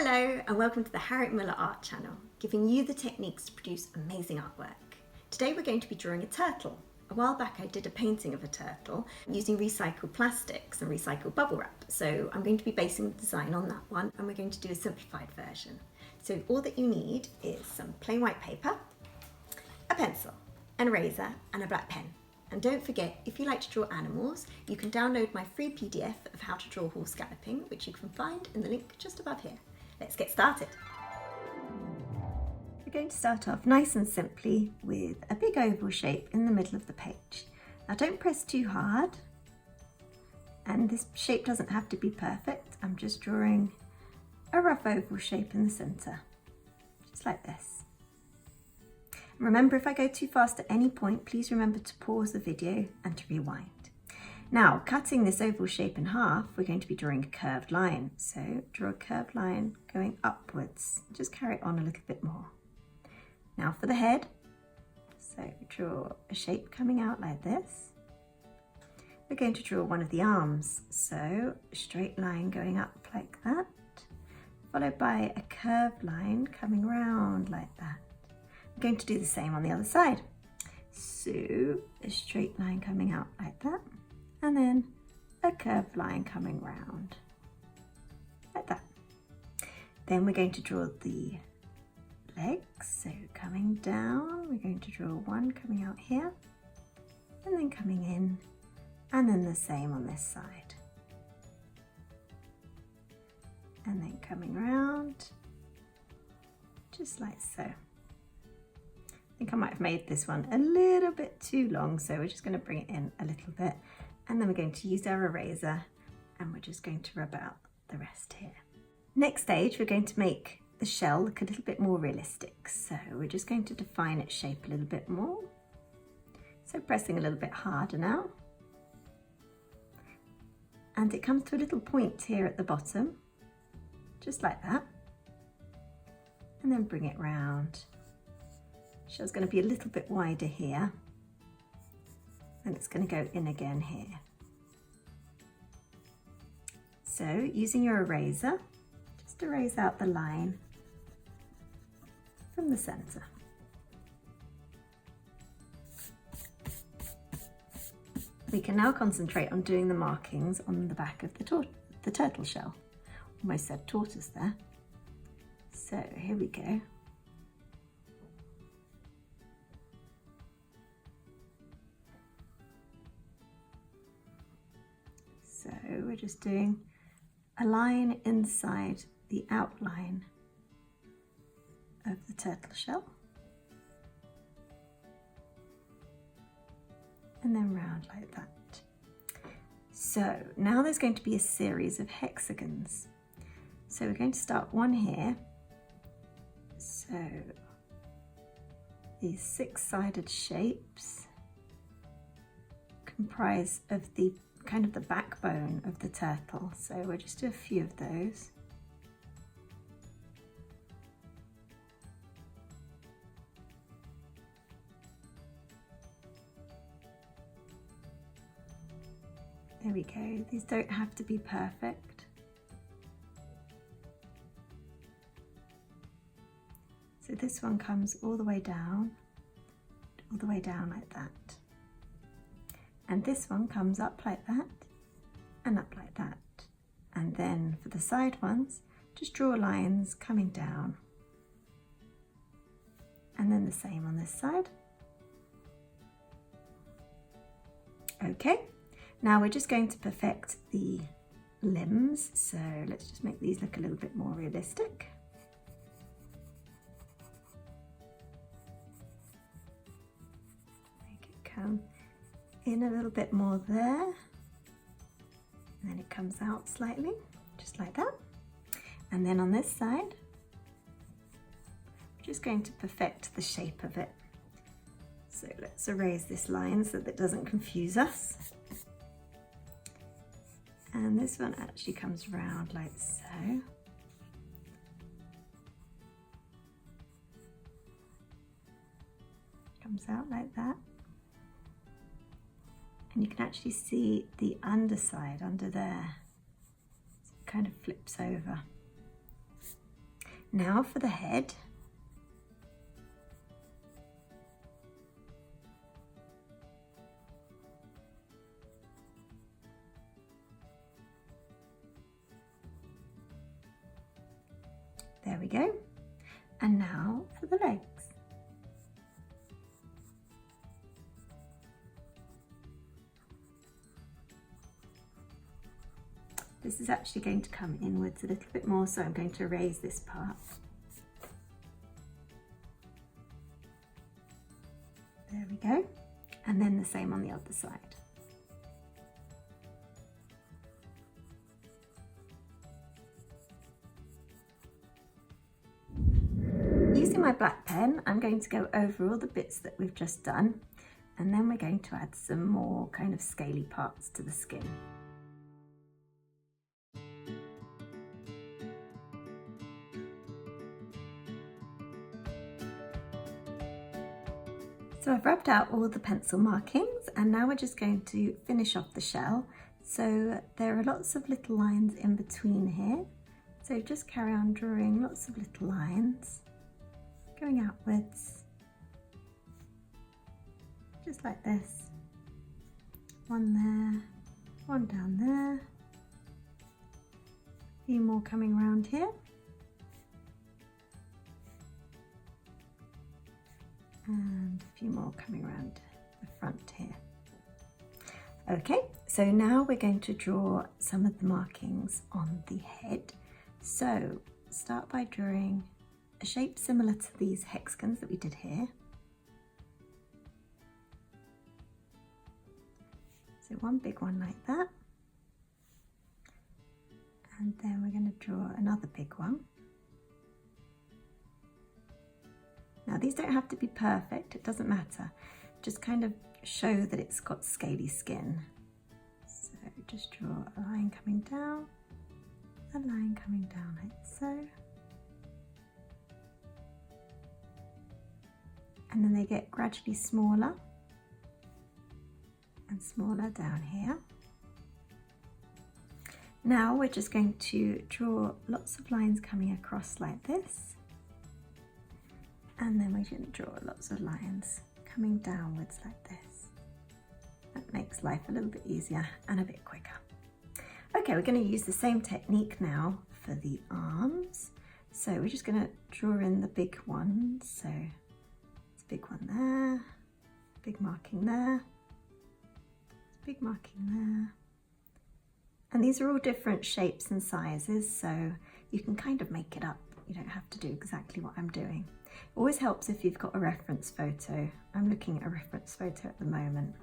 Hello and welcome to the Harriet Muller Art channel, giving you the techniques to produce amazing artwork. Today we're going to be drawing a turtle. A while back I did a painting of a turtle using recycled plastics and recycled bubble wrap, so I'm going to be basing the design on that one and we're going to do a simplified version. So all that you need is some plain white paper, a pencil, an eraser and a black pen. And don't forget, if you like to draw animals, you can download my free PDF of how to draw horse galloping, which you can find in the link just above here. Let's get started. We're going to start off nice and simply with a big oval shape in the middle of the page. Now don't press too hard, and this shape doesn't have to be perfect. I'm just drawing a rough oval shape in the centre, just like this. Remember, if I go too fast at any point, please remember to pause the video and to rewind. Now, cutting this oval shape in half, we're going to be drawing a curved line. So draw a curved line going upwards. Just carry it on a little bit more. Now for the head. So draw a shape coming out like this. We're going to draw one of the arms. So a straight line going up like that, followed by a curved line coming round like that. I'm going to do the same on the other side. So a straight line coming out like that, and then a curved line coming round like that. Then we're going to draw the legs. So coming down, we're going to draw one coming out here, and then coming in, and then the same on this side. And then coming round, just like so. I think I might have made this one a little bit too long, so we're just going to bring it in a little bit, and then we're going to use our eraser and we're just going to rub out the rest here. Next stage, we're going to make the shell look a little bit more realistic, so we're just going to define its shape a little bit more. So pressing a little bit harder now, and it comes to a little point here at the bottom, just like that, and then bring it round. Shell's going to be a little bit wider here, and it's going to go in again here. So using your eraser, just erase out the line from the centre. We can now concentrate on doing the markings on the back of the turtle shell. Almost said tortoise there. So here we go. So we're just doing a line inside the outline of the turtle shell, and then round like that. So now there's going to be a series of hexagons. So we're going to start one here. So these six-sided shapes comprise of the kind of the backbone of the turtle, so we'll just do a few of those. There we go. These don't have to be perfect. So this one comes all the way down like that. And this one comes up like that and up like that. And then for the side ones, just draw lines coming down. And then the same on this side. Okay, now we're just going to perfect the limbs. So let's just make these look a little bit more realistic. Make it come in a little bit more there, and then it comes out slightly, just like that. And then on this side, we're just going to perfect the shape of it. So let's erase this line so that it doesn't confuse us. And this one actually comes round like so. Comes out like that. And you can actually see the underside under there. So it kind of flips over. Now for the head. There we go. And now for the legs. This is actually going to come inwards a little bit more, so I'm going to raise this part. There we go. And then the same on the other side. Using my black pen, I'm going to go over all the bits that we've just done, and then we're going to add some more kind of scaly parts to the skin. So I've rubbed out all the pencil markings, and now we're just going to finish off the shell. So there are lots of little lines in between here. So just carry on drawing lots of little lines, going outwards, just like this. One there, one down there, a few more coming around here. And a few more coming around the front here. Okay, so now we're going to draw some of the markings on the head. So start by drawing a shape similar to these hexagons that we did here. So one big one like that. And then we're going to draw another big one. Now these don't have to be perfect, it doesn't matter. Just kind of show that it's got scaly skin. So just draw a line coming down, a line coming down like so. And then they get gradually smaller and smaller down here. Now we're just going to draw lots of lines coming across like this. And then we're going to draw lots of lines coming downwards like this. That makes life a little bit easier and a bit quicker. Okay, we're going to use the same technique now for the arms. So we're just going to draw in the big ones. So it's a big one there, big marking there, big marking there. And these are all different shapes and sizes, so you can kind of make it up. You don't have to do exactly what I'm doing. Always helps if you've got a reference photo. I'm looking at a reference photo at the moment.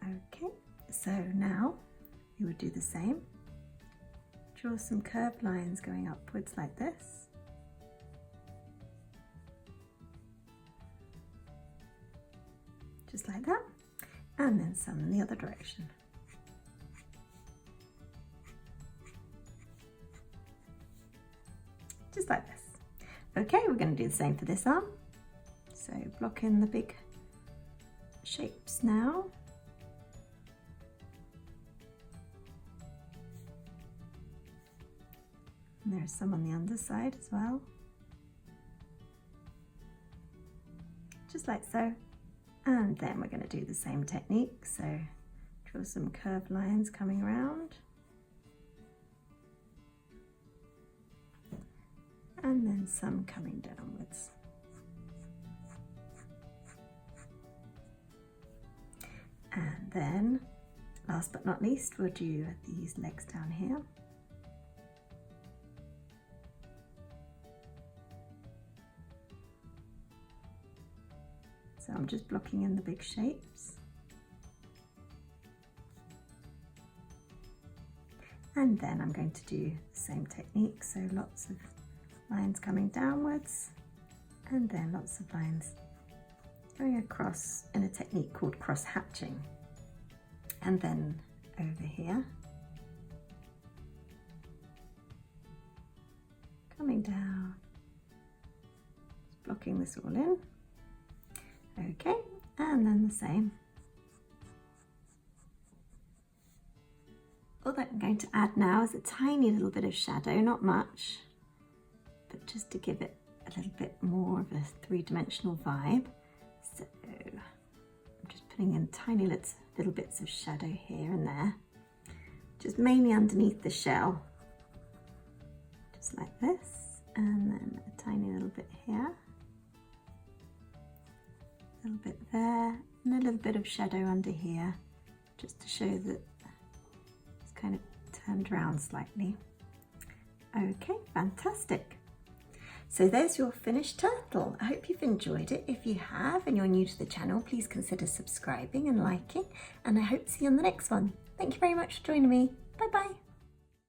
Okay, so now you would do the same. Draw some curved lines going upwards like this. Just like that. And then some in the other direction. Just like this. Okay, we're going to do the same for this arm. So block in the big shapes now. And there's some on the underside as well. Just like so. And then we're going to do the same technique. So draw some curved lines coming around. And then some coming downwards. And then, last but not least, we'll do these legs down here. So I'm just blocking in the big shapes. And then I'm going to do the same technique, so lots of lines coming downwards, and then lots of lines going across in a technique called cross hatching. And then over here, coming down, just blocking this all in. Okay, and then the same. All that I'm going to add now is a tiny little bit of shadow, not much. just to give it a little bit more of a three-dimensional vibe. So I'm just putting in tiny little bits of shadow here and there, just mainly underneath the shell, just like this, and then a tiny little bit here, a little bit there, and a little bit of shadow under here, just to show that it's kind of turned around slightly. Okay, fantastic. So there's your finished turtle. I hope you've enjoyed it. If you have and you're new to the channel, please consider subscribing and liking, and I hope to see you on the next one. Thank you very much for joining me. Bye bye.